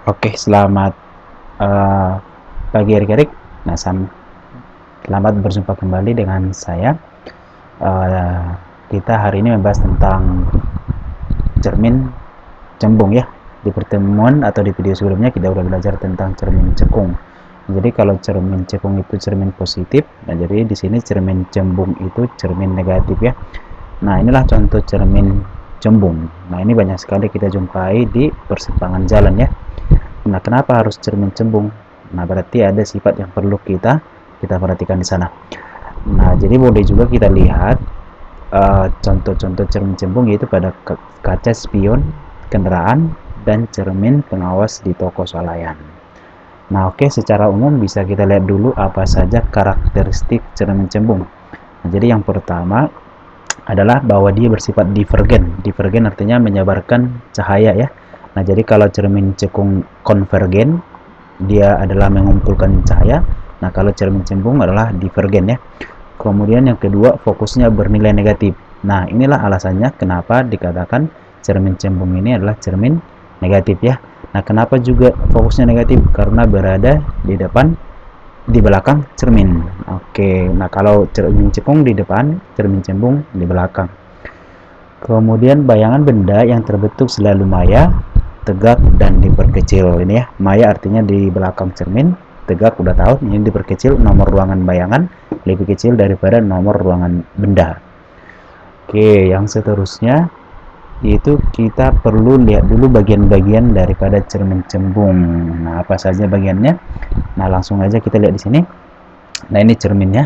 Oke, selamat pagi adik-adik. Nah, selamat berjumpa kembali dengan saya. Kita hari ini membahas tentang cermin cembung ya. Di pertemuan atau di video sebelumnya kita udah belajar tentang cermin cekung. Jadi kalau cermin cekung itu cermin positif, nah jadi di sini cermin cembung itu cermin negatif ya. Nah, inilah contoh cermin cembung. Nah, ini banyak sekali kita jumpai di persimpangan jalan ya. Nah, kenapa harus cermin cembung? Nah, berarti ada sifat yang perlu kita perhatikan di sana. Nah, jadi boleh juga kita lihat contoh-contoh cermin cembung yaitu pada kaca spion kendaraan dan cermin pengawas di toko swalayan. Nah, oke, secara umum bisa kita lihat dulu apa saja karakteristik cermin cembung. Nah, jadi yang pertama adalah bahwa dia bersifat divergen. Divergen artinya menyebarkan cahaya ya. Nah, jadi kalau cermin cekung konvergen, dia adalah mengumpulkan cahaya. Nah, kalau cermin cembung adalah divergen ya. Kemudian yang kedua, fokusnya bernilai negatif. Nah, inilah alasannya kenapa dikatakan cermin cembung ini adalah cermin negatif ya. Nah, kenapa juga fokusnya negatif? Karena berada di belakang cermin. Oke, nah kalau cermin cekung di depan, cermin cembung di belakang. Kemudian bayangan benda yang terbentuk selalu maya, tegak dan diperkecil. Ini ya, maya artinya di belakang cermin, tegak udah tahu, ini diperkecil, nomor ruangan bayangan lebih kecil daripada nomor ruangan benda. Oke, yang seterusnya yaitu kita perlu lihat dulu bagian-bagian daripada cermin cembung. Nah, apa saja bagiannya? Nah, langsung aja kita lihat di sini. Nah, ini cerminnya.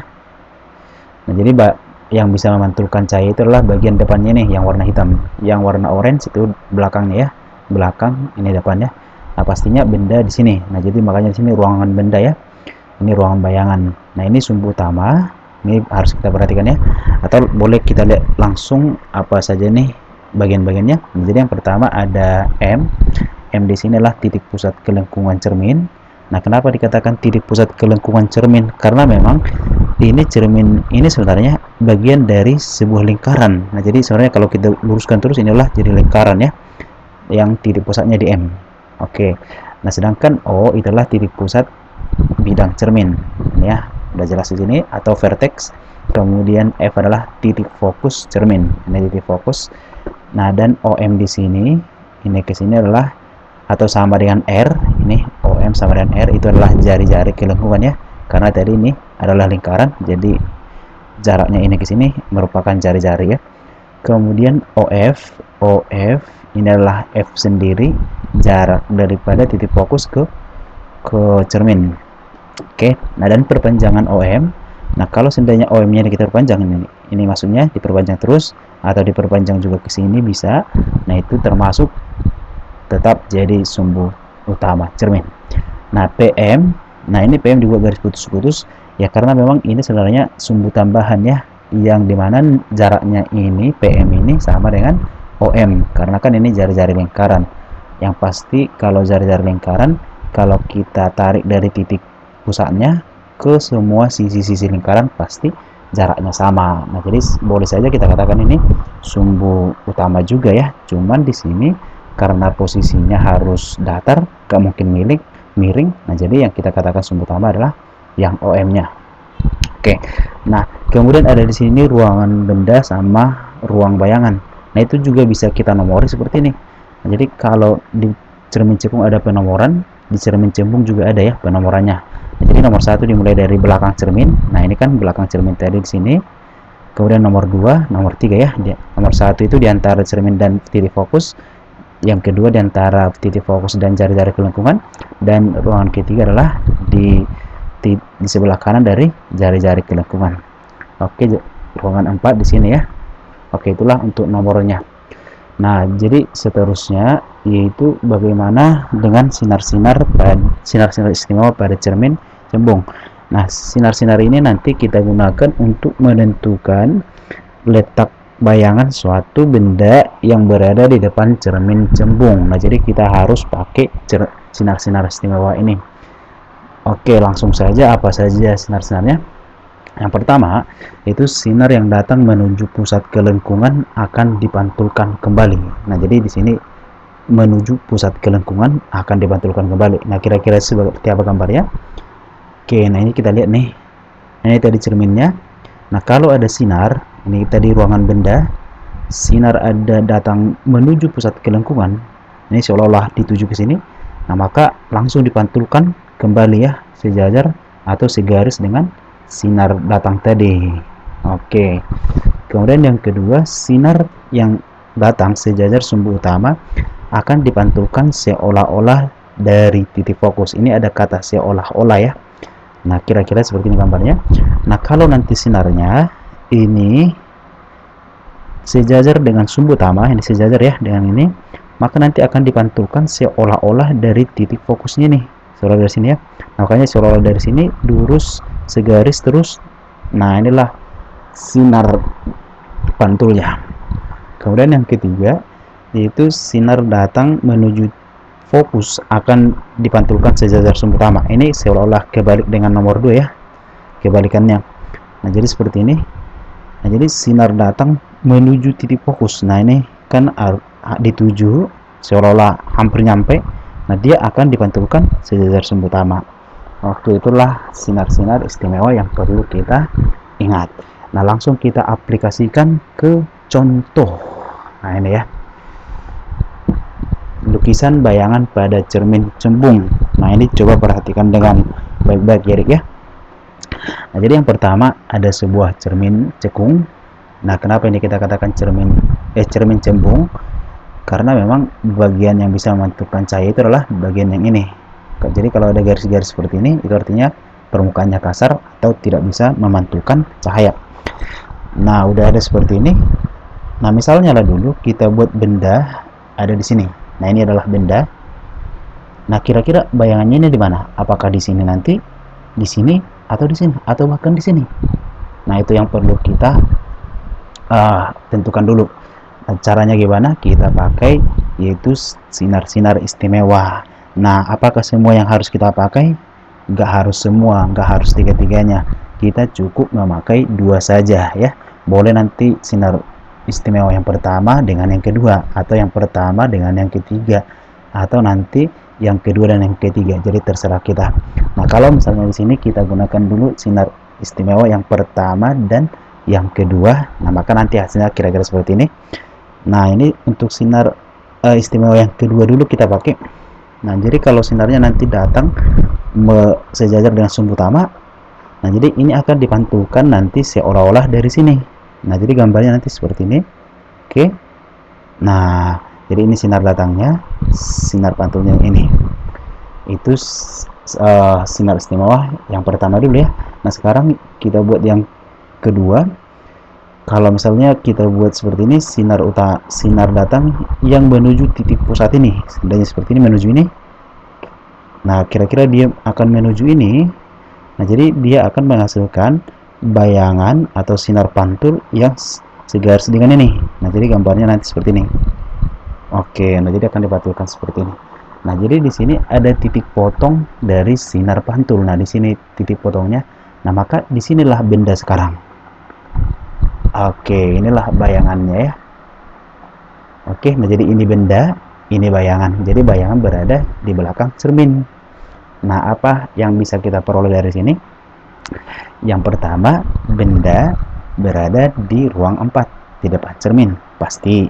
Nah, jadi yang bisa memantulkan cahaya itu adalah bagian depannya nih yang warna hitam. Yang warna orange itu belakangnya ya. Belakang, ini depannya. Nah, pastinya benda di sini. Nah, jadi makanya di sini ruangan benda ya. Ini ruangan bayangan. Nah, ini sumbu utama. Ini harus kita perhatikan ya. Atau boleh kita lihat langsung apa saja nih bagian-bagiannya. Nah, jadi yang pertama ada M. M di sini adalah titik pusat kelengkungan cermin. Nah, kenapa dikatakan titik pusat kelengkungan cermin? Karena memang ini cermin ini sebenarnya bagian dari sebuah lingkaran. Nah, jadi sebenarnya kalau kita luruskan terus inilah jadi lingkaran ya, yang titik pusatnya di M. Oke. Nah, sedangkan O itulah titik pusat bidang cermin. Ini ya, udah jelas di sini atau vertex. Kemudian F adalah titik fokus cermin. Ini titik fokus. Nah, dan OM di sini ini ke sini adalah atau sama dengan R. Ini OM sama dengan R itu adalah jari-jari kelengkungan ya. Karena tadi ini adalah lingkaran, jadi jaraknya ini ke sini merupakan jari-jari ya. Kemudian OF ini adalah F sendiri, jarak daripada titik fokus ke cermin. Oke, nah dan perpanjangan OM. Nah, kalau seandainya OM-nya kita perpanjang ini maksudnya diperpanjang terus atau diperpanjang juga ke sini bisa. Nah, itu termasuk tetap jadi sumbu utama cermin. Nah, PM, nah ini PM dibuat garis putus-putus ya karena memang ini sebenarnya sumbu tambahan ya, yang dimana jaraknya ini PM ini sama dengan OM karena kan ini jari-jari lingkaran. Yang pasti kalau jari-jari lingkaran, kalau kita tarik dari titik pusatnya ke semua sisi-sisi lingkaran pasti jaraknya sama. Nah, jadi boleh saja kita katakan ini sumbu utama juga ya. Cuman di sini karena posisinya harus datar, gak mungkin miring. Nah, jadi yang kita katakan sumbu utama adalah yang OM-nya. Oke. Nah, kemudian ada di sini ruangan benda sama ruang bayangan. Nah, itu juga bisa kita nomori seperti ini. Nah, jadi kalau di cermin cekung ada penomoran, di cermin cembung juga ada ya penomorannya. Nah, jadi nomor 1 dimulai dari belakang cermin. Nah, ini kan belakang cermin tadi di sini. Kemudian nomor 2, nomor 3 ya. Nomor 1 itu di antara cermin dan titik fokus. Yang kedua di antara titik fokus dan jari-jari kelengkungan, dan ruangan ketiga adalah di sebelah kanan dari jari-jari kelengkungan. Oke, ruangan 4 di sini ya. Oke, itulah untuk nomornya. Nah, jadi seterusnya yaitu bagaimana dengan sinar-sinar istimewa pada cermin cembung. Nah, sinar-sinar ini nanti kita gunakan untuk menentukan letak bayangan suatu benda yang berada di depan cermin cembung. Nah, jadi kita harus pakai sinar-sinar istimewa ini. Oke, langsung saja apa saja sinar-sinarnya. Yang pertama, itu sinar yang datang menuju pusat kelengkungan akan dipantulkan kembali. Nah, jadi di sini menuju pusat kelengkungan akan dipantulkan kembali. Nah, kira-kira seperti apa gambarnya? Oke, nah ini kita lihat nih. Ini tadi cerminnya. Nah, kalau ada sinar, ini tadi ruangan benda, sinar ada datang menuju pusat kelengkungan, ini seolah-olah dituju ke sini. Nah, maka langsung dipantulkan kembali ya, sejajar atau segaris dengan sinar datang tadi. Oke. Kemudian yang kedua, sinar yang datang sejajar sumbu utama akan dipantulkan seolah-olah dari titik fokus. Ini ada kata seolah-olah ya. Nah, kira-kira seperti ini gambarnya. Nah, kalau nanti sinarnya ini sejajar dengan sumbu utama, ini sejajar ya dengan ini, maka nanti akan dipantulkan seolah-olah dari titik fokusnya nih, seolah dari sini ya. Nah, makanya seolah-olah dari sini lurus segaris terus. Nah, inilah sinar pantulnya. Kemudian yang ketiga, yaitu sinar datang menuju fokus akan dipantulkan sejajar sumbu utama. Ini seolah-olah kebalik dengan nomor 2 ya, kebalikannya. Nah, jadi seperti ini. Nah, jadi sinar datang menuju titik fokus. Nah, ini kan dituju seolah-olah hampir nyampe. Nah, dia akan dipantulkan sejajar sumbu utama. Waktu itulah sinar-sinar istimewa yang perlu kita ingat. Nah, langsung kita aplikasikan ke contoh. Nah, ini ya, lukisan bayangan pada cermin cembung. Nah, ini coba perhatikan dengan baik-baik ya, Rik ya. Nah, jadi yang pertama ada sebuah cermin cekung. Nah, kenapa ini kita katakan cermin cembung? Karena memang bagian yang bisa memantulkan cahaya itu adalah bagian yang ini. Jadi kalau ada garis-garis seperti ini, itu artinya permukaannya kasar atau tidak bisa memantulkan cahaya. Nah, udah ada seperti ini. Nah, misalnya lah dulu kita buat benda ada di sini. Nah, ini adalah benda. Nah, kira-kira bayangannya ini di mana? Apakah di sini nanti, di sini, atau di sini, atau bahkan di sini? Nah, itu yang perlu kita tentukan dulu. Nah, caranya gimana? Kita pakai yaitu sinar-sinar istimewa. Nah, apakah semua yang harus kita pakai? Nggak harus semua, nggak harus tiga-tiganya. Kita cukup memakai 2 saja ya. Boleh nanti sinar istimewa yang pertama dengan yang kedua, atau yang pertama dengan yang ketiga, atau nanti yang kedua dan yang ketiga. Jadi terserah kita. Nah, kalau misalnya di sini kita gunakan dulu sinar istimewa yang pertama dan yang kedua, nah maka nanti hasilnya kira-kira seperti ini. Nah, ini untuk sinar istimewa yang kedua dulu kita pakai. Nah, jadi kalau sinarnya nanti datang sejajar dengan sumbu utama, nah jadi ini akan dipantulkan nanti seolah-olah dari sini. Nah, jadi gambarnya nanti seperti ini. Oke. Nah, jadi ini sinar datangnya, sinar pantulnya ini. Itu sinar istimewa yang pertama dulu ya. Nah, sekarang kita buat yang kedua. Kalau misalnya kita buat seperti ini, sinar datang yang menuju titik pusat ini, sebenarnya seperti ini menuju ini. Nah, kira-kira dia akan menuju ini. Nah, jadi dia akan menghasilkan bayangan atau sinar pantul yang segaris dengan ini. Nah, jadi gambarnya nanti seperti ini. Oke, nah jadi akan dipantulkan seperti ini. Nah, jadi di sini ada titik potong dari sinar pantul. Nah, di sini titik potongnya. Nah, maka disinilah benda sekarang. Oke, inilah bayangannya ya. Oke, nah jadi ini benda, ini bayangan. Jadi bayangan berada di belakang cermin. Nah, apa yang bisa kita peroleh dari sini? Yang pertama, benda berada di ruang 4, di depan cermin, pasti.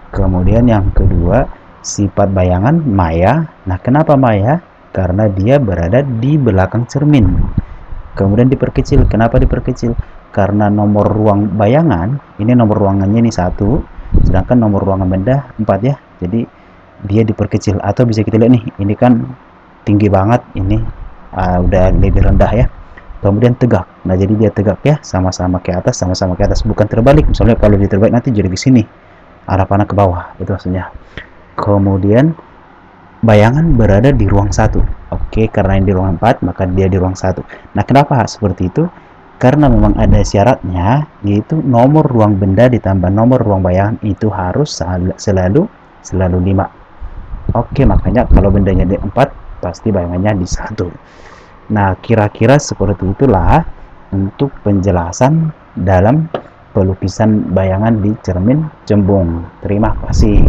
Kemudian yang kedua, sifat bayangan maya. Nah, kenapa maya? Karena dia berada di belakang cermin. Kemudian diperkecil. Kenapa diperkecil? Karena nomor ruang bayangan, ini nomor ruangannya ini 1, sedangkan nomor ruangan benda 4 ya. Jadi dia diperkecil, atau bisa kita lihat nih, ini kan tinggi banget, ini udah lebih rendah ya. Kemudian tegak. Nah, jadi dia tegak ya, sama-sama ke atas, sama-sama ke atas, bukan terbalik. Misalnya kalau dia terbalik nanti jadi ke sini, arah panah ke bawah, itu maksudnya. Kemudian bayangan berada di ruang 1. Oke, karena ini di ruang 4, maka dia di ruang 1. Nah, kenapa seperti itu? Karena memang ada syaratnya, yaitu nomor ruang benda ditambah nomor ruang bayangan itu harus selalu 5. Oke, makanya kalau bendanya di 4, pasti bayangannya di 1. Nah, kira-kira seperti itulah untuk penjelasan dalam pelukisan bayangan di cermin cembung. Terima kasih.